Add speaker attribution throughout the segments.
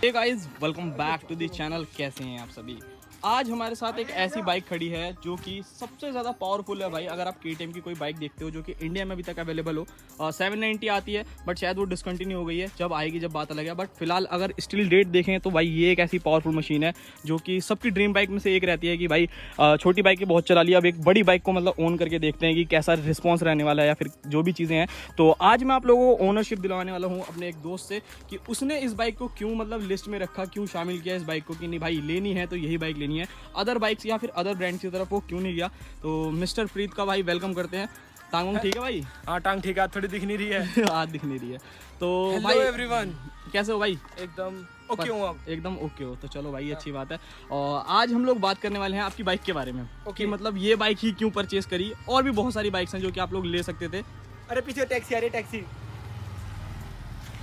Speaker 1: Hey guys, welcome back to the channel. कैसे हैं आप सभी। आज हमारे साथ एक ऐसी बाइक खड़ी है जो कि सबसे ज़्यादा पावरफुल है भाई। अगर आप KTM की कोई बाइक देखते हो जो कि इंडिया में अभी तक अवेलेबल हो, 790 आती है बट शायद वो डिसकंटिन्यू हो गई है। जब आएगी जब बात अलग है, बट फिलहाल अगर स्टिल डेट देखें तो भाई ये एक ऐसी पावरफुल मशीन है जो कि सबकी ड्रीम बाइक में से एक रहती है कि भाई छोटी बाइक की बहुत चला लिया, अब एक बड़ी बाइक को मतलब ओन करके देखते हैं कि कैसा रिस्पॉन्स रहने वाला है या फिर जो भी चीज़ें हैं। तो आज मैं आप लोगों को ओनरशिप दिलवाने वाला हूँ अपने एक दोस्त से कि उसने इस बाइक को क्यों मतलब लिस्ट में रखा, क्यों शामिल किया इस बाइक को कि नहीं भाई लेनी है तो यही बाइक लेनी है, अदर बाइक्स या फिर अदर ब्रांड्स की तरफ वो क्यों नहीं गया। तो मिस्टर प्रीत का भाई वेलकम करते हैं। टांग ठीक है भाई?
Speaker 2: हाँ टांग ठीक है, थोड़ी दिख नहीं रही है।
Speaker 1: आज दिख नहीं रही है। तो
Speaker 2: भाई एवरीवन,
Speaker 1: कैसे हो भाई?
Speaker 2: एकदम ओके हूँ अब।
Speaker 1: एकदम ओके हो तो चलो भाई, अच्छी बात है। और आज हम लोग बात करने वाले हैं आपकी बाइक के बारे में कि मतलब ये बाइक ही क्यों परचेज करी, और भी बहुत सारी बाइक्स हैं जो कि आप लोग ले सकते थे।
Speaker 2: अरे पीछे टैक्सी आ रही है, टैक्सी।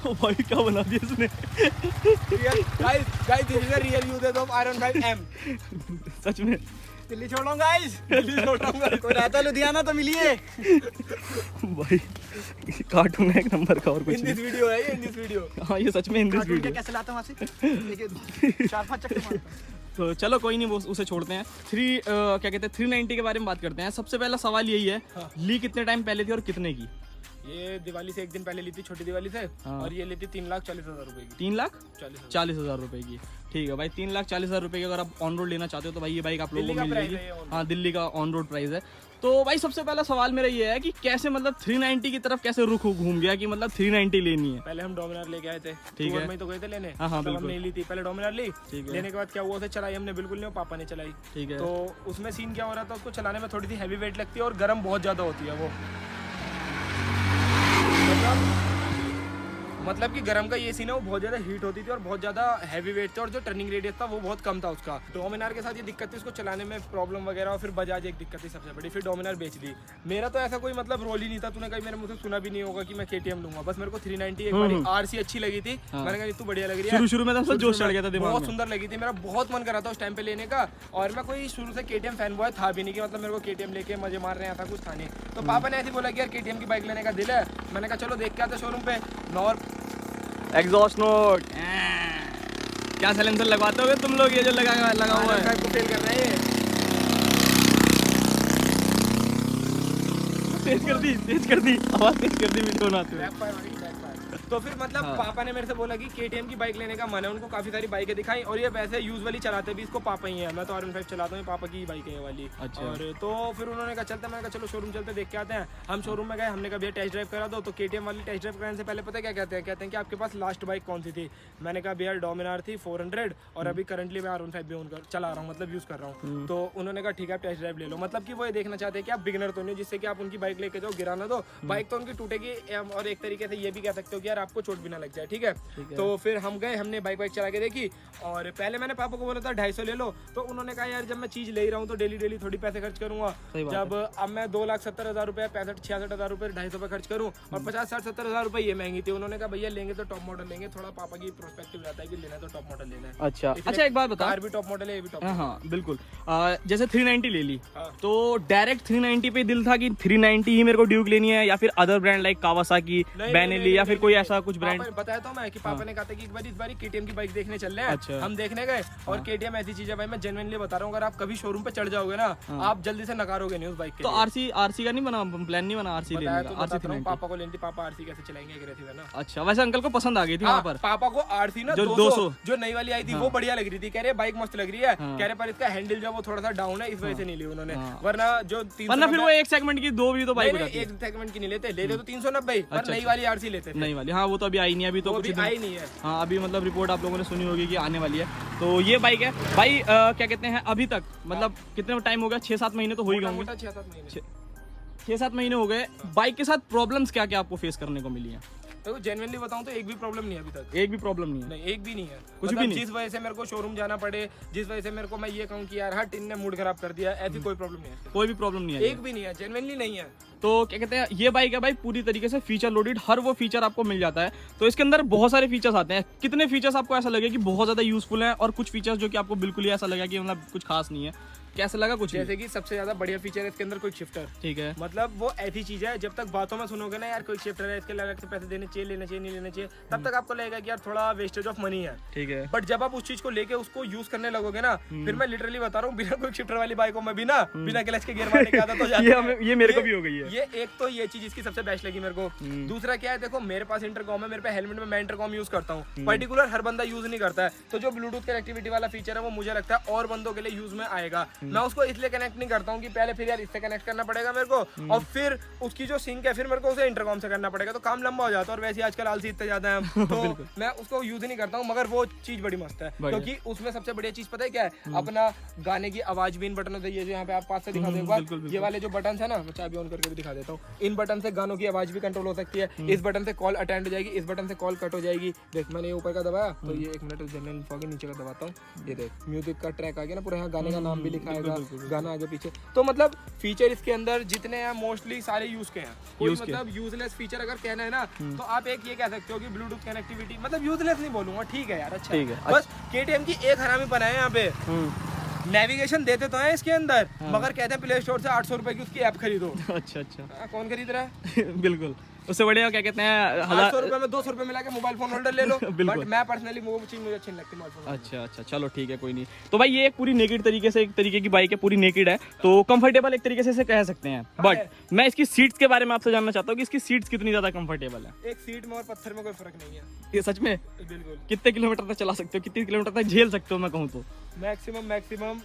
Speaker 1: ओ भाई क्या बना दिया इसने।
Speaker 2: Guys this is a real use of iron 5M।
Speaker 1: सच में
Speaker 2: दिल्ली छोड़ रहा हूँ गाइस, दिल्ली छोड़ रहा हूँ। कोई रहता है लुधियाना तो मिलिए।
Speaker 1: भाई कार्टून है एक नंबर का, और कुछ
Speaker 2: इन दिस वीडियो है ये, इन दिस वीडियो।
Speaker 1: हाँ ये सच में इन दिस वीडियो।
Speaker 2: कैसे लाता हूँ वहाँ से? 4-5 चक्कर मारता हूँ।
Speaker 1: तो चलो कोई नहीं, वो उसे छोड़ते हैं। क्या कहते हैं 390 के बारे में बात करते हैं। सबसे पहला सवाल यही है, ली कितने टाइम पहले थी और कितने की?
Speaker 2: ये दिवाली से एक दिन पहले ली थी, छोटी दिवाली से। और ये ली थी 3,40,000 रुपए की।
Speaker 1: 3,40,000 रुपए की। ठीक है भाई, 3,40,000 रुपए की अगर आप ऑन रोड लेना चाहते हो तो भाई ये बाइक आप लोगों को मिल जाएगी। हाँ दिल्ली का ऑन रोड प्राइस है। तो भाई सबसे पहला सवाल मेरा ये है कि कैसे मतलब 390 की तरफ कैसे रुख घूम गया कि मतलब 390 लेनी है?
Speaker 2: पहले हम डोमिनार लेके आए थे,
Speaker 1: ठीक है,
Speaker 2: में तो गए थे लेने।
Speaker 1: हाँ
Speaker 2: तब हमने ली थी, पहले डोमिनार ली। लेने के बाद क्या हुआ, उसे चलाई हमने बिल्कुल नहीं, पापा ने चलाई।
Speaker 1: ठीक है।
Speaker 2: तो उसमें सीन क्या हो रहा था, उसको चलाने में थोड़ी सी हैवी वेट लगती है और गर्म बहुत ज्यादा होती है वो। मतलब कि गरम का ये सीन है, वो बहुत ज्यादा हीट होती थी और बहुत ज्यादा हैवी वेट था, और जो टर्निंग रेडियस था वो बहुत कम था उसका। डोमिनार के साथ ये दिक्कत थी, उसको चलाने में प्रॉब्लम वगैरह, और फिर बजाज एक दिक्कत थी सबसे बड़ी, फिर डोमिनार बेच दी। मेरा तो ऐसा कोई मतलब रोल ही नहीं था, तूने कहीं मेरे मुझसे सुना भी नहीं होगा कि मैं KTM लूंगा। बस मेरे को 390 एक बार RC अच्छी लगी थी, मैंने कहा तू बढ़िया लग रही है।
Speaker 1: शुरू में तो जोश चढ़ गया था दिमाग में,
Speaker 2: बहुत सुंदर लगी थी, मेरा बहुत मन कर रहा था उस टाइम पे लेने का। और मैं कोई शुरू से KTM फैन बॉय था भी नहीं कि मतलब मेरे को KTM लेके मजे मार रहे हैं, ऐसा कुछ था नहीं। तो पापा ने ऐसे बोला कि यार KTM की बाइक लेने का दिल है। मैंने कहा चलो देख के आते शोरूम पे।
Speaker 1: एग्जॉस्ट नोट क्या साइलेंसर लगवाते होगे तुम लोग, ये जो लगा हुआ है?
Speaker 2: फेल कर रहा है ये।
Speaker 1: तेज कर दी आवाज, तेज कर दी वीडियो बनाते हुए।
Speaker 2: तो फिर मतलब पापा ने मेरे से बोला कि KTM की बाइक लेने का मन है उनको, काफी सारी बाइकें दिखाई, और ये वैसे यूजुअली चलाते भी इसको पापा ही है। मैं तो R15 चलाता हूँ, पापा की बाइक है ये वाली।
Speaker 1: अच्छा।
Speaker 2: और तो फिर उन्होंने कहा चलते, मैंने कहा चलो शोरूम चलते देख के आते हैं। हम शोरूम में गए, हमने कहा भैया टेस्ट ड्राइव करा दो। तो KTM वाली टेस्ट ड्राइव कराने से पहले पता क्या कहते हैं कि आपके पास लास्ट बाइक कौन सी थी? मैंने कहा भैया डोमिनार थी 400, और अभी करंटली मैं R15 भी चला रहा हूँ, मतलब यूज कर रहा हूँ। तो उन्होंने कहा ठीक है आप टेस्ट ड्राइव ले लो। मतलब कि वो ये देखना चाहते हैं कि आप बिगिनर तो नहीं, जिससे कि आप उनकी बाइक लेके जाओ, गिरा ना दो, बाइक तो उनकी टूटेगी, और एक तरीके से ये भी कह सकते हो कि यार आपको चोट भी ना लग जाए। ठीक है। तो फिर हम गए, हमने बाइक चला के देखी, और पहले मैंने पापा को बोला था 250 ले लो। तो उन्होंने कहा यार जब मैं चीज ले रहा हूँ तो डेली थोड़ी पैसे खर्च करूंगा। जब अब मैं 2,70,000 रुपए, 65-66,000 रुपए 250 पे खर्च करूँ, और 50-60-70,000 रुपए ये महंगी थी। उन्होंने कहा भैया लेंगे तो टॉप मॉडल लेंगे, थोड़ा पापा की प्रोस्पेक्टिव रहता है कि लेना तो टॉप मॉडल लेना है।
Speaker 1: अच्छा एक बात बता,
Speaker 2: कार भी टॉप मॉडल है, ये भी टॉप।
Speaker 1: हाँ बिल्कुल। जैसे 390 ले ली तो डायरेक्ट 390 पे दिल था कि 390 ही मेरे को ड्यूक लेनी है, या फिर other brand like Kawasaki, Benelli, या फिर कोई ऐसा कुछ ब्रांड?
Speaker 2: बताया तो मैं कि पापा ने कहा था कि इस बार KTM की बाइक देखने चल रहे हैं। अच्छा। हम देखने गए, और KTM ऐसी चीज है भाई, मैं जेन्युइनली बता रहा हूँ, अगर आप कभी शोरूम पे चढ़ जाओगे ना, आप जल्दी से नकारोगे नहीं उस बाइक के।
Speaker 1: तो RC का नहीं बना, प्लान नहीं बना RC लेने का? RC 390
Speaker 2: पापा को लेनी थी, पापा RC कैसे चलाएंगे एग्रेसिव है ना।
Speaker 1: अच्छा, वैसे अंकल को पसंद आ गई थी वहाँ पर?
Speaker 2: पापा को RC ना 200 जो नई वाली आई थी वो बढ़िया लग रही थी, कह रहे बाइक मस्त लग रही है, कह रहे पर इसका हैंडल जो वो थोड़ा सा डाउन है, इस वजह से नहीं ली उन्होंने। वरना जो
Speaker 1: फिर वो एक सेगमेंट की दो भी तो बाइक होती है।
Speaker 2: एक सेगमेंट की नहीं लेते, ले तो 390, पर नई वाली RC लेते।
Speaker 1: नई वाली, हाँ वो तो अभी आई नहीं, अभी तो कुछ
Speaker 2: आई नहीं है।
Speaker 1: हाँ अभी मतलब रिपोर्ट आप लोगों ने सुनी होगी कि आने वाली है। तो ये बाइक है भाई, क्या कहते हैं अभी तक मतलब कितने टाइम हो गया? 6-7 महीने तो हो ही गए होंगे। 6-7 महीने हो गए। बाइक के साथ प्रॉब्लम्स क्या क्या आपको फेस करने को मिली है?
Speaker 2: तो जेन्युइनली बताऊं तो एक भी प्रॉब्लम नहीं है अभी तक।
Speaker 1: एक भी प्रॉब्लम नहीं है?
Speaker 2: नहीं, एक भी नहीं है।
Speaker 1: कुछ भी नहीं।
Speaker 2: जिस वजह से मेरे को शोरूम जाना पड़े, जिस वजह से मेरे को मैं ये कहूँ कि यार हट इनने मूड खराब कर दिया, ऐसी कोई प्रॉब्लम नहीं है।
Speaker 1: कोई भी प्रॉब्लम नहीं है?
Speaker 2: एक भी नहीं है, जेन्युइनली नहीं है।
Speaker 1: तो क्या कहते हैं ये बाइक है भाई पूरी तरीके से फीचर लोडेड, हर वो फीचर आपको मिल जाता है। तो इसके अंदर बहुत सारे फीचर्स आते हैं। कितने फीचर्स आपको ऐसा लगे कि बहुत ज्यादा यूजफुल हैं, और कुछ फीचर्स जो कि आपको बिल्कुल ही ऐसा लगा कि मतलब कुछ खास नहीं है? कैसा लगा कुछ?
Speaker 2: जैसे कि सबसे ज्यादा बढ़िया फीचर है इसके अंदर क्विक शिफ्टर।
Speaker 1: ठीक है,
Speaker 2: मतलब वो ऐसी चीज है जब तक बातों में सुनोगे ना यार क्विक शिफ्टर है, इसके अलग से पैसे देने चाहिए, लेने चाहिए, नहीं लेने चाहिए, तब तक आपको लगेगा कि यार थोड़ा वेस्टेज ऑफ मनी है।
Speaker 1: ठीक है,
Speaker 2: बट जब आप उस चीज को लेके उसको यूज करने लगोगे ना, फिर मैं लिटरली बता रहा हूँ, बिना क्विक शिफ्टर वाली बाइकों में भी ना बिना क्लच के गियर मारने की आदत हो जाती है।
Speaker 1: ये मेरे को भी हो गई है।
Speaker 2: ये एक तो ये चीज इसकी सबसे बेस्ट लगी मेरे को। दूसरा क्या है, देखो मेरे पास इंटरकॉम है, मेरे पे हेलमेट में मैं इंटरकॉम यूज करता हूँ, पर्टिकुलर हर बंदा यूज नहीं करता है, तो जो ब्लूटूथ कनेक्टिविटी वाला फीचर है वो मुझे लगता है और बंदों के लिए यूज में आएगा। मैं उसको इसलिए कनेक्ट नहीं करता हूँ कि पहले फिर यार इससे कनेक्ट करना पड़ेगा मेरे को, और फिर उसकी जो सिंक है फिर मेरे को उसे इंटरकॉम से करना पड़ेगा, तो काम लंबा हो जाता है, और वैसे आजकल आलसी इतने ज्यादा है तो मैं उसको यूज ही नहीं करता हूँ। मगर वो चीज बड़ी मस्त है, क्योंकि उसमें सबसे बढ़िया चीज पता है क्या है, अपना गाने की आवाज भी इन बटनों से, ये जो यहाँ पे आप पास से दिखा दो एक बार, ये वाले जो बटन है ना, मैं चाबी ऑन करके भी दिखा देता हूँ, इन बटन से गानों की आवाज भी कंट्रोल हो सकती है, इस बटन से कॉल अटेंड हो जाएगी, इस बटन से कॉल कट हो जाएगी। देख मैंने ऊपर का दबाया तो ये 1 मिनट जनरल इन्फो के नीचे का दबाता हूँ, ये देख म्यूजिक का ट्रैक आ गया ना, पूरा यहाँ गाने का नाम भी लिखा आएगा, गाना आगे पीछे। तो मतलब फीचर इसके अंदर जितने हैं मोस्टली सारे यूज के हैं, कोई मतलब यूजलेस फीचर अगर कहना है ना तो आप एक ये कह सकते हो कि ब्लूटूथ कनेक्टिविटी, मतलब यूजलेस नहीं बोलूंगा, ठीक है यार, अच्छा है। बस KTM की एक हरामी बनाए यहाँ पे, नेविगेशन देते तो है इसके अंदर, मगर कहते हैं प्ले स्टोर से 800 रुपए की उसकी ऐप खरीदो।
Speaker 1: अच्छा,
Speaker 2: कौन खरीद रहा है?
Speaker 1: बिल्कुल, उससे बढ़िया क्या कहते हैं
Speaker 2: 800 रुपए में 200 रुपए मिला के मोबाइल फोन होल्डर ले लो। बट मैं पर्सनली वो चीज मुझे अच्छी नहीं लगती मोबाइल फोन।
Speaker 1: अच्छा, चलो ठीक है, कोई नहीं। तो भाई ये एक पूरी नेकेड तरीके से, एक तरीके की बाइक है, पूरी नेकेड है, तो कंफर्टेबल एक तरीके से इसे कह सकते हैं। बट मैं इसकी सीट्स के बारे में आपसे जानना चाहता हूँ कि इसकी सीट्स कितनी ज्यादा कंफर्टेबल है।
Speaker 2: एक सीट में और पत्थर में कोई फर्क नहीं है।
Speaker 1: ये सच में?
Speaker 2: बिल्कुल।
Speaker 1: कितने किलोमीटर तक चला सकते हो, कितने किलोमीटर तक झेल सकते हो मैं कहूँ तो?
Speaker 2: मैक्सिमम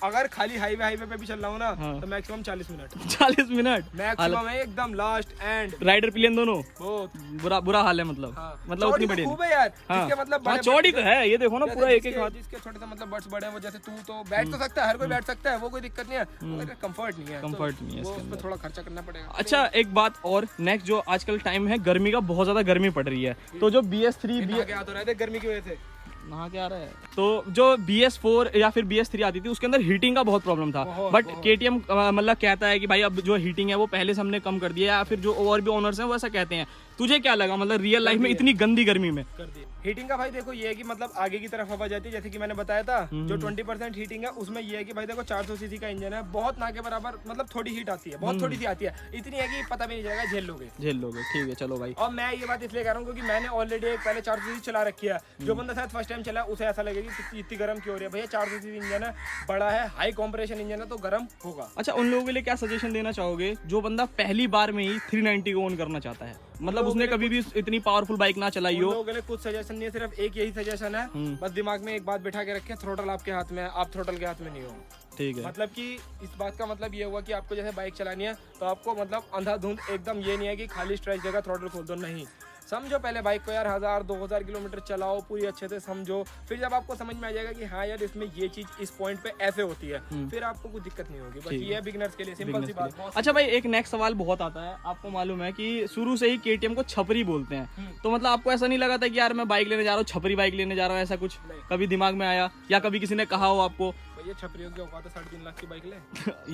Speaker 2: अगर खाली हाईवे पे भी चल रहा हूँ ना तो मैक्सिमम 40 मिनट।
Speaker 1: 40 मिनट
Speaker 2: मैक्सिमम है, एकदम लास्ट एंड।
Speaker 1: राइडर प्लेन दोनों
Speaker 2: बहुत
Speaker 1: बुरा हाल है, मतलब मतलब उतनी बड़ी
Speaker 2: खूब है यार, इसके मतलब
Speaker 1: चौड़ी तो है, ये देखो ना पूरा एक
Speaker 2: जिसके छोटे से मतलब बट्स बड़े हैं, वो जैसे तू तो बैठ तो सकता है, हर कोई बैठ सकता है, वो कोई दिक्कत नहीं है, मगर कंफर्ट नहीं है, उसमें थोड़ा खर्चा करना पड़ेगा।
Speaker 1: अच्छा, एक बात और, नेक्स्ट जो आजकल टाइम है गर्मी का, बहुत ज्यादा गर्मी पड़ रही है, तो जो BS3
Speaker 2: क्या तो रहते गर्मी की वजह से
Speaker 1: नहा के आ रहा है, तो जो BS4 या फिर BS3 आती थी उसके अंदर हीटिंग का बहुत प्रॉब्लम था, बट KTM मतलब कहता है कि भाई अब जो हीटिंग है वो पहले से हमने कम कर दिया है, या फिर जो और भी ओनर्स हैं वो ऐसा कहते हैं। तुझे क्या लगा, मतलब रियल लाइफ में इतनी गंदी गर्मी में?
Speaker 2: कर दी हीटिंग का भाई, देखो ये है कि मतलब आगे की तरफ हवा जाती है, जैसे कि मैंने बताया था, जो 20% हीटिंग है उसमें ये है कि भाई देखो 400 सीसी का इंजन है, बहुत ना के बराबर, मतलब थोड़ी हीट आती है, बहुत थोड़ी सी आती है, इतनी है कि पता भी नहीं चलेगा, झेल लोगे। ठीक है, चलो भाई। और मैं ये बात इसलिए कह रहा हूँ क्योंकि मैंने ऑलरेडी एक पहले 400 सीसी चला रखी है, जो बंदा शायद फर्स्ट टाइम चला उसे ऐसा लगेगा कि इतनी गर्म क्यों हो रही है, भैया 400 सीसी इंजन है, बड़ा है, हाई कॉम्प्रेशन इंजन है, तो गर्म होगा।
Speaker 1: अच्छा, उन लोगों के लिए क्या सजेशन देना चाहोगे जो बंदा पहली बार में ही 390 को ओन करना चाहता है, मतलब उसने कभी भी इतनी पावरफुल बाइक ना चलाई हो?
Speaker 2: लोगों के लिए कुछ सजेशन नहीं है, सिर्फ एक यही सजेशन है, बस दिमाग में एक बात बिठा के रखें, थ्रोटल आपके हाथ में है, आप थ्रोटल के हाथ में नहीं हो।
Speaker 1: ठीक है,
Speaker 2: मतलब कि इस बात का मतलब ये हुआ कि आपको जैसे बाइक चलानी है तो आपको मतलब अंधाधुंध एकदम ये नहीं है कि खाली स्ट्रेच जगह थ्रोटल खोल दो, नहीं, समझो पहले बाइक को यार 1000-2000 किलोमीटर चलाओ, पूरी अच्छे से समझो, फिर जब आपको समझ में आ जाएगा कि हाँ यार इसमें ये चीज इस पॉइंट पे ऐसे होती है, फिर आपको कुछ दिक्कत नहीं होगी। बस ये है बिगिनर्स के लिए, सिंपल सी बात।
Speaker 1: अच्छा भाई, एक नेक्स्ट सवाल बहुत आता है, आपको मालूम है कि शुरू से ही KTM को छपरी बोलते हैं, तो मतलब आपको ऐसा नहीं लगा था कि यार मैं बाइक लेने जा रहा हूँ, छपरी बाइक लेने जा रहा हूँ, ऐसा कुछ कभी दिमाग में आया, या कभी किसी ने कहा हो आपको
Speaker 2: ये छपरियों की औकात है 3.5 लाख की बाइक ले?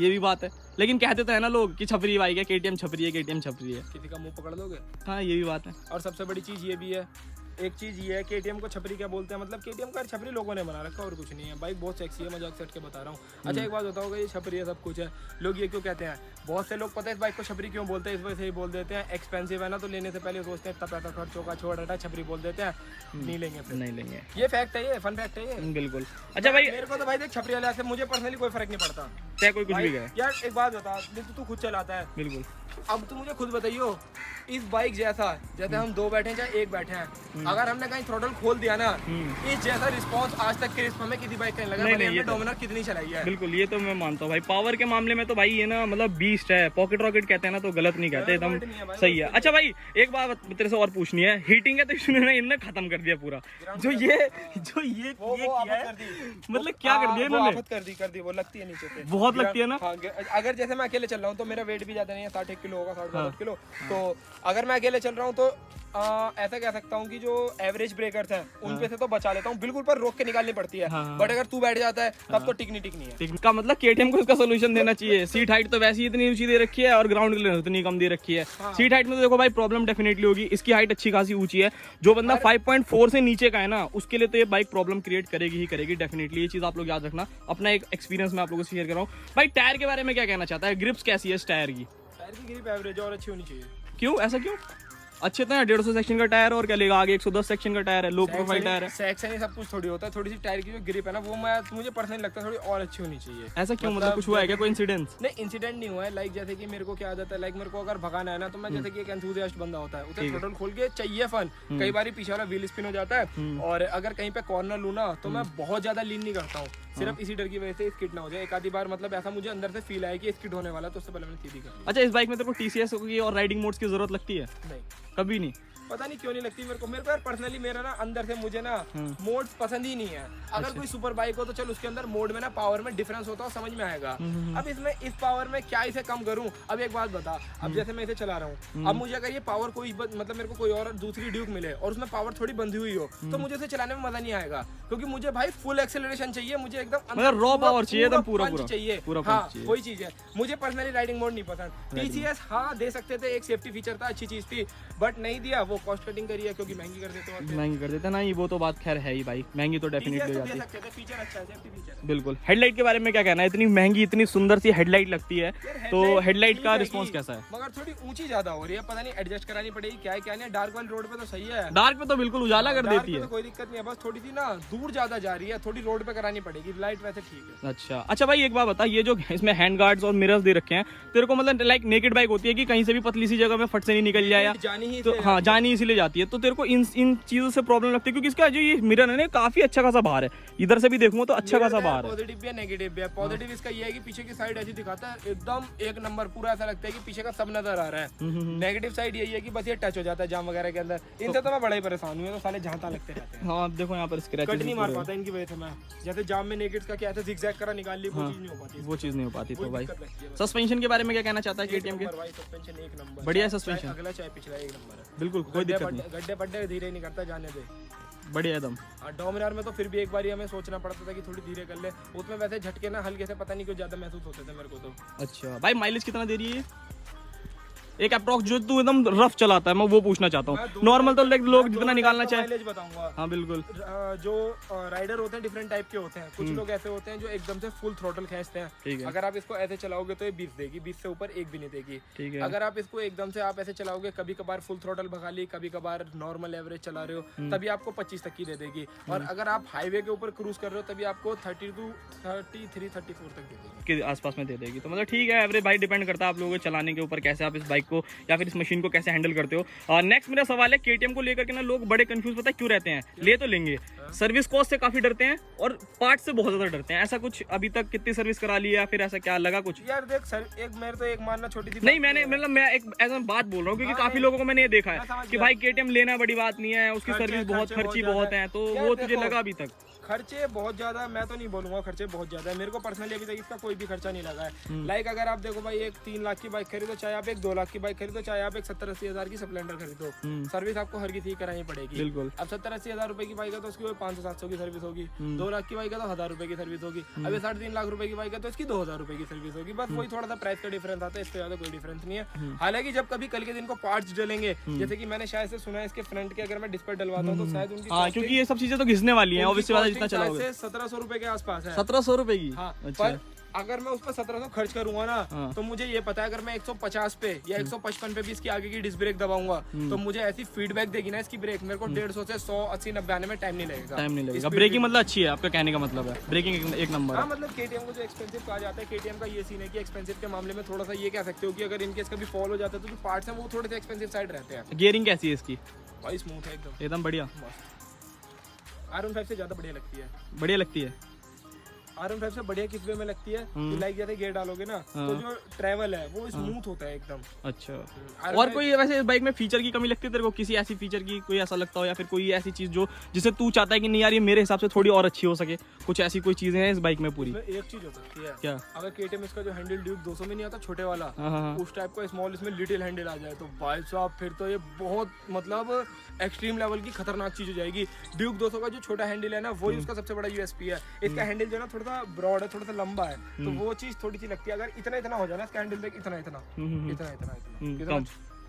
Speaker 1: ये भी बात है, लेकिन कहते तो है ना लोग कि छपरी बाइक है, KTM छपरी है, KTM छपरी है,
Speaker 2: किसी का मुंह पकड़ लोगे?
Speaker 1: हाँ, ये भी बात है।
Speaker 2: और सबसे बड़ी चीज ये भी है, एक चीज ये है KTM को छपरी क्या बोलते हैं, मतलब KTM का छपरी लोगों ने बना रखा और कुछ नहीं है, बाइक बहुत सेक्सी है, मजाक सेट के बता रहा हूँ। अच्छा, एक बात बताओगे, ये छपरी है सब कुछ है, लोग ये क्यों कहते हैं? बहुत से लोग पता है इस बाइक को छपरी क्यों बोलते हैं, इस वजह से ही बोल देते हैं एक्सपेंसिव है ना, तो लेने से पहले सोचते हैं इतना पैसा खर्च होगा, छोड़ हटा, छपरी बोल देते हैं, नहीं लेंगे। ये फैक्ट है, ये फन फैक्ट है ये,
Speaker 1: बिल्कुल। अच्छा भाई,
Speaker 2: मेरे को तो भाई देख छपरी वाले से मुझे पर्सनली कोई फर्क नहीं पड़ता,
Speaker 1: चाहे कोई कुछ भी कहे
Speaker 2: यार। एक बात बता, तू खुद चलाता है,
Speaker 1: बिल्कुल,
Speaker 2: अब तू मुझे खुद बताइयो, इस बाइक जैसा, जैसे हम 2 बैठे हैं चाहे 1 बैठे हैं, अगर हमने कहीं थ्रोटल खोल दिया ना, इस जैसा रिस्पांस आज तक के रिस्पांस में किसी बाइक का नहीं लगा। नहीं, ये डोमिनर कितनी चलाई है।
Speaker 1: बिल्कुल, ये तो मैं मानता हूँ भाई, पावर के मामले में तो भाई ये ना मतलब बीस्ट है, पॉकेट रॉकेट कहते हैं ना, तो गलत नहीं कहते, एकदम सही है। अच्छा भाई, एक बात तेरे से और पूछनी है, हीटिंग है तो इन्होंने खत्म कर दिया पूरा, जो ये किया है, मतलब क्या कर दिया इन्होंने?
Speaker 2: कर दी, वो लगती है नीचे से,
Speaker 1: बहुत लगती है ना।
Speaker 2: अगर जैसे मैं अकेले चल रहा हूँ तो मेरा वेट भी ज्यादा नहीं है, 60 किलो होगा, 60 किलो, तो अगर मैं अकेले चल रहा हूँ तो ऐसा कह सकता हूँ कि जो एवरेज ब्रेकर्स हैं उन पे से तो बचा लेता हूँ, बिल्कुल पर रोक के निकालनी पड़ती है। बट अगर तू बैठ जाता है तब तो टिकनी है।
Speaker 1: का मतलब केटीएम को इसका सोल्यूशन देना चाहिए। सीट हाइट तो वैसे ही इतनी ऊंची दे रखी है और ग्राउंड क्लियरेंस इतनी कम दे रखी है। सीट हाइट में तो देखो भाई प्रॉब्लम डेफिनेटली होगी, इसकी हाइट अच्छी खासी ऊंची है। जो बंदा 5.4 से नीचे का है ना उसके लिए तो ये बाइक प्रॉब्लम क्रिएट करेगी ही करेगी डेफिनेटली। ये चीज आप लोग याद रखना। अपना एक एक्सपीरियंस मैं आप लोगों से शेयर कर रहा हूँ। भाई टायर के बारे में क्या कहना चाहता है? ग्रिप्स कैसी है इस टायर की?
Speaker 2: टायर की ग्रिप एवरेज और अच्छी होनी चाहिए।
Speaker 1: क्यों ऐसा क्यों? अच्छे तो 150 सेक्शन का टायर और क्या लेगा, आगे 110 सेक्शन का टायर है, लो प्रोफाइल टायर है।
Speaker 2: सेक्शन ही सब कुछ थोड़ी होता है, थोड़ी सी टायर की जो ग्रिप है ना वो मुझे पर्सनली लगता है थोड़ी और अच्छी होनी चाहिए।
Speaker 1: ऐसा क्यों? मतलब कुछ हुआ है क्या, कोई इंसिडेंस?
Speaker 2: नहीं इंसिडेंट नहीं हुआ है। लाइक जैसे कि मेरे को क्या आदत है, लाइक मेरे को अगर भगाना है ना तो मैं जैसे कि एक एंथुसियास्ट बंदा होता है, उसे थ्रोटल खोल के चाहिए फन। कई बार पीछे वाला व्हील स्पिन हो जाता है और अगर कहीं पे कॉर्नर लूँ ना तो मैं बहुत ज्यादा लीन नहीं करता हूँ, सिर्फ इसी डर की वजह से स्किड ना हो जाए। एक आधी बार मतलब ऐसा मुझे अंदर से फील आया कि स्किड होने वाला, तो उससे पहले मैंने सीधी कर ली।
Speaker 1: अच्छा, इस बाइक में तेरे को टीसीएस की और राइडिंग मोड्स की जरूरत लगती है?
Speaker 2: नहीं,
Speaker 1: कभी नहीं।
Speaker 2: पता नहीं क्यों नहीं लगती मेरे को यार पर्सनली। मेरा ना अंदर से मुझे ना मोड पसंद ही नहीं है। अगर कोई सुपर बाइक हो तो चल उसके अंदर मोड में ना पावर में डिफरेंस होता है, समझ में आएगा। अब इसमें इस पावर में क्या इसे कम करूं? अब एक बात बता, अब जैसे मैं इसे चला रहा हूँ, अब मुझे अगर ये पावर कोई मतलब मेरे को कोई और दूसरी ड्यूक मिले और उसमें पावर थोड़ी बंधी हुई हो तो मुझे इसे चलाने में मजा नहीं आएगा, क्योंकि मुझे भाई फुल एक्सेलरेशन चाहिए, मुझे एकदम
Speaker 1: मतलब रॉ पावर चाहिए, एकदम पूरा
Speaker 2: चाहिए। हाँ वही चीज है। मुझे पर्सनली राइडिंग मोड नहीं पसंद। टीसीएस हाँ दे सकते थे, एक सेफ्टी फीचर था, अच्छी चीज थी, बट नहीं दिया। वो कॉस्ट कटिंग करी है क्योंकि महंगी कर देते हो।
Speaker 1: महंगी कर देते ना, ये वो तो बात खैर है ही भाई, महंगी तो डेफिनेटली हो जाती है।
Speaker 2: फीचर अच्छा है, सेफ्टी फीचर।
Speaker 1: बिल्कुल। हेडलाइट के बारे में क्या कहना है? इतनी महंगी इतनी सुंदर सी हेडलाइट लगती है, तो हेडलाइट का रिस्पॉन्स कैसा है?
Speaker 2: मगर थोड़ी ऊंची ज्यादा हो रही है, पता नहीं एडजस्ट करानी पड़ेगी क्या है क्या नहीं। डार्क वाली रोड पे तो सही है,
Speaker 1: डार्क पे तो बिल्कुल उजाला कर देती है,
Speaker 2: तो कोई दिक्कत नहीं है। बस थोड़ी सी ना दूर ज्यादा जा रही है, थोड़ी रोड पे करानी पड़ेगी। लाइट वैसे ठीक है।
Speaker 1: अच्छा भाई एक बात बता, ये जो इसमें हैंड गार्ड्स और मिरर्स दे रखे हैं तेरे को, मतलब लाइक नेकेड बाइक होती है कि कहीं से भी पतली सी जगह में फट से नहीं निकल जाए,
Speaker 2: जानी ही
Speaker 1: तो हाँ जानी इसीलिए जाती है, तो तेरे को इन चीजों से प्रॉब्लम लगती है? क्योंकि इसका जो ये मिरर है ना काफी अच्छा खासा बाहर है, इधर से भी देखूंगा तो अच्छा खासा बाहर है।
Speaker 2: पॉजिटिव भी है नेगेटिव भी है। पॉजिटिव इसका ये है कि पीछे की साइड ऐसी दिखाता है एकदम एक नंबर, पूरा ऐसा लगता है कि पीछे का सब नजर आ रहा है। नेगेटिव साइड यही है कि बस ये टच हो जाता है जाम वगैरह के अंदर। इनसे तो मैं बड़ा ही परेशान हूँ, तो साले झांता लगते रहते हैं।
Speaker 1: हाँ देखो यहाँ पर स्क्रैचेस
Speaker 2: कट नहीं मार पाता इनकी वजह से मैं। जैसे जाम में नेगेटिव का क्या है, जिगजैग करा निकाल ली, वो चीज नहीं हो पाती।
Speaker 1: वो चीज नहीं हो पाती। तो भाई सस्पेंशन के बारे में क्या कहना चाहता है केटीएम के?
Speaker 2: सस्पेंशन एक नंबर,
Speaker 1: बढ़िया सस्पेंशन,
Speaker 2: अगला चाहे पिछला एक नंबर है।
Speaker 1: बिल्कुल कोई दिक्कत नहीं।
Speaker 2: गड्ढे पड्डे धीरे नहीं करता, जाने दे,
Speaker 1: बढ़िया एकदम।
Speaker 2: डोमिनार में तो फिर भी एक बार हमें सोचना पड़ता था कि थोड़ी धीरे कर ले, उसमें वैसे झटके ना हल्के से पता नहीं क्यों ज्यादा महसूस होते थे मेरे को तो।
Speaker 1: अच्छा भाई माइलेज कितना दे रही है एक अप्रॉक्स, जो तू एकदम रफ चलाता है मैं वो पूछना चाहता हूँ। नॉर्मल तो लोग जितना निकालना चाहे।
Speaker 2: माइलेज बताऊंगा।
Speaker 1: हाँ बिल्कुल।
Speaker 2: जो राइडर होते हैं डिफरेंट टाइप के होते हैं। कुछ लोग ऐसे होते हैं जो एकदम से फुल थ्रोटल खींचते हैं। अगर आप इसको ऐसे चलाओगे तो ये 20 देगी, 20 से ऊपर एक भी नहीं देगी।
Speaker 1: ठीक है।
Speaker 2: अगर आप इसको एकदम से आप ऐसे चलाओगे, कभी कभार फुल थ्रोटल भगा ली, कभी कभार नॉर्मल एवरेज चला रहे हो, तभी आपको 25 तक की दे देगी। और अगर आप हाईवे के ऊपर क्रूज कर रहे हो तभी आपको 32, 33, 34 तक दे देगी
Speaker 1: के आसपास में दे देगी। तो मतलब ठीक है, एवरेज भाई डिपेंड करता है आप लोगों के चलाने के ऊपर, कैसे आप इस बाइक को या फिर इस मशीन को कैसे हैंडल करते हो। नेक्स्ट मेरा सवाल है, केटीएम को लेकर के ना लोग बड़े कंफ्यूज पता है क्यों रहते हैं? ले तो लेंगे, सर्विस कॉस्ट से काफी डरते हैं और पार्ट से बहुत ज्यादा डरते हैं। ऐसा कुछ अभी तक कितनी सर्विस करा ली है या फिर ऐसा क्या लगा कुछ?
Speaker 2: यार देख सर, एक मेरे तो एक मानना छोटी सी
Speaker 1: नहीं, मैंने मतलब मैं एक ऐसा बात बोल रहा हूँ क्योंकि काफी लोगों को मैंने ये देखा है कि भाई केटीएम लेना बड़ी बात नहीं है, उसकी सर्विस बहुत खर्ची बहुत है, तो वो तुझे लगा अभी तक?
Speaker 2: खर्चे बहुत ज्यादा, मैं तो नहीं बोलूंगा खर्चे बहुत ज्यादा है। मेरे को पर्सनली अभी तक इसका कोई भी खर्चा नहीं लगा है। लाइक अगर आप देखो भाई, एक 3 लाख की बाइक खरीदो, चाहे आप एक 2 लाख की बाइक खरीदो, चाहे आप एक 70-80 हजार की स्प्लेंडर खरीदो, सर्विस आपको हर किसी की करानी पड़ेगी।
Speaker 1: बिल्कुल।
Speaker 2: अब 70-80 हजार रुपए की बाइक है तो उसकी 500-700 की सर्विस होगी। 2 लाख की बाइक है तो 1000 रुपए की सर्विस होगी। अब 3.5 लाख रुपए की बाइक है तो इसकी 2000 रुपए की सर्विस होगी। बस वही थोड़ा सा प्राइस का डिफरेंस आता है, इससे ज्यादा कोई डिफरेंस नहीं है। हालांकि जब कभी कल के दिन को पार्ट्स डलेंगे, जैसे कि मैंने शायद से सुना है इसके फ्रंट के अगर मैं डिस्प्ले डलवाता हूँ तो शायद उनकी,
Speaker 1: क्योंकि ये सब चीजें तो घिसने वाली हैं, ऑब्वियसली बात है, जितना चलाओगे
Speaker 2: 1700 रुपए के आसपास है।
Speaker 1: 1700 रुपए की?
Speaker 2: हाँ,
Speaker 1: अच्छा।
Speaker 2: पर अगर मैं उस पर 1700 खर्च करूंगा ना तो मुझे ये पता है अगर मैं 150 पे या 155 पे भी इसकी आगे की डिस्क ब्रेक दबाऊंगा तो मुझे ऐसी फीडबैक देगी ना इसकी ब्रेक, मेरे को 150 से 100, 80, 90 आने में टाइम नहीं लगेगा।
Speaker 1: ब्रेकिंग मतलब अच्छी है, आपका कहने का मतलब है ब्रेकिंग एक नंबर है।
Speaker 2: हाँ, मतलब केटीएम को जो एक्सपेंसिव कहा जाता है, केटीएम का ये सीन है कि एक्सपेंसिव के मामले में थोड़ा सा ये कह सकते हो कि अगर इनकेस कभी फॉल हो जाता है तो जो पार्ट्स हैं वो थोड़े से एक्सपेंसिव साइड रहते हैं।
Speaker 1: गियरिंग कैसी है इसकी?
Speaker 2: भाई स्मूथ है एकदम
Speaker 1: बढ़िया।
Speaker 2: R15 से ज्यादा बढ़िया लगती है।
Speaker 1: बढ़िया लगती है।
Speaker 2: R15 से बढ़िया किस वे में लगती है, लाइक जैसे गियर डालोगे ना तो जो ट्रैवल है वो स्मूथ होता है एकदम।
Speaker 1: अच्छा, और कोई वैसे इस बाइक में फीचर की कमी लगती है तेरे को, किसी ऐसी फीचर की कोई ऐसा लगता हो, या फिर कोई ऐसी चीज जो जिसे तू चाहता है कि नहीं यार ये मेरे हिसाब से थोड़ी और अच्छी हो सके, कुछ ऐसी कोई चीजें हैं इस बाइक में पूरी?
Speaker 2: एक चीज हो सकती है
Speaker 1: क्या?
Speaker 2: अगर KTM इसका जो हैंडल ड्यूक 200 में नहीं आता छोटे वाला, उस टाइप का स्मॉल इसमें लिटिल हैंडल आ जाए तो भाई साहब फिर तो ये बहुत मतलब एक्सट्रीम लेवल की खतरनाक चीज हो जाएगी। ड्यूक 200 का जो छोटा हैंडल है ना वही उसका सबसे बड़ा USP है। इसका हैंडल जो है ना थोड़ा सा ब्रॉड है, थोड़ा सा लंबा है, तो वो चीज थोड़ी सी लगती है। अगर इतना इतना हो जाए ना इसका हैंडल देख, इतना इतना इतना इतना इतना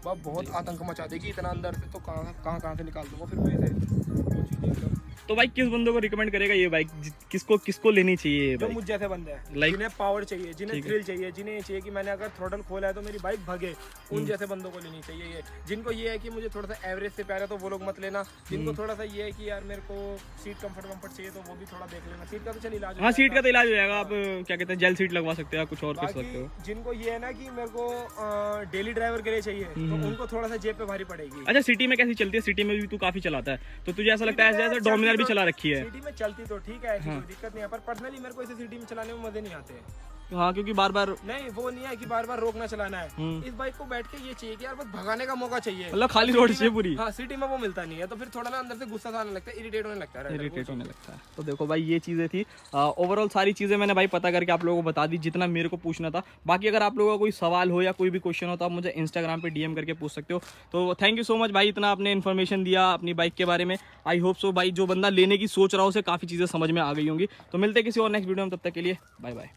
Speaker 2: बहुत आतंक मचा देगी। इतना अंदर से तो कहाँ से निकाल दूंगा फिर मैं से।
Speaker 1: तो भाई किस बंदों को रिकमेंड करेगा ये बाइक, किसको लेनी चाहिए ये
Speaker 2: जो
Speaker 1: बाइक?
Speaker 2: मुझ जैसे बंदे हैं
Speaker 1: Like-
Speaker 2: जिन्हें पावर चाहिए, जिन्हें थ्रिल चाहिए, जिन्हें ये चाहिए कि मैंने अगर थ्रोटल खोला है तो मेरी बाइक भगे, उन जैसे बंदों को लेनी चाहिए ये। जिनको ये है कि मुझे थोड़ा सा एवरेज से प्यार है तो वो लोग मत लेना। जिनको थोड़ा सा ये है कि यार मेरे को सीट कंफर्ट चाहिए तो वो भी थोड़ा देख लेना। सीट का तो चल इलाज,
Speaker 1: हाँ सीट का तो इलाज हो जाएगा, आप क्या कहते हैं जेल सीट लगवा सकते हो, कुछ और कर सकते हो।
Speaker 2: जिनको ये है ना कि मेरे को डेली ड्राइवर के लिए चाहिए तो उनको थोड़ा सा जेब पे भारी पड़ेगी।
Speaker 1: अच्छा, सिटी में कैसी चलती है? सिटी में भी तू काफी चलाता है, तो तुझे ऐसा लगता है जैसे डोमिनार भी चला रखी है?
Speaker 2: सिटी में चलती तो ठीक है, ऐसी कोई दिक्कत नहीं है, पर पर्सनली मेरे को इसे सिटी में चलाने में मजे नहीं आते।
Speaker 1: हाँ, क्योंकि बार बार
Speaker 2: नहीं वो नहीं है कि बार बार रोकना चलाना है। इस बाइक को बैठ के ये चाहिए कि यार बस भगाने का मौका चाहिए,
Speaker 1: मतलब खाली रोड से पूरी।
Speaker 2: हाँ सिटी में वो मिलता नहीं है, तो फिर थोड़ा ना अंदर से गुस्सा सा आने लगता है, इरिटेट होने लगता है,
Speaker 1: इरिटेट होने लगता है। तो देखो भाई ये चीज़ें थी, ओवरऑल सारी चीज़ें मैंने भाई पता करके आप लोगों को बता दी जितना मेरे को पूछना था। बाकी अगर आप लोगों का कोई सवाल हो या कोई भी क्वेश्चन हो तो आप मुझे इंस्टाग्राम पे DM करके पूछ सकते हो। तो थैंक यू सो मच भाई, इतना आपने इन्फॉर्मेशन दिया अपनी बाइक के बारे में। आई होप सो भाई जो बंदा लेने की सोच रहा हो उसे काफ़ी चीज़ें समझ में आ गई होंगी। तो मिलते हैं किसी और नेक्स्ट वीडियो में, तब तक के लिए बाय बाय।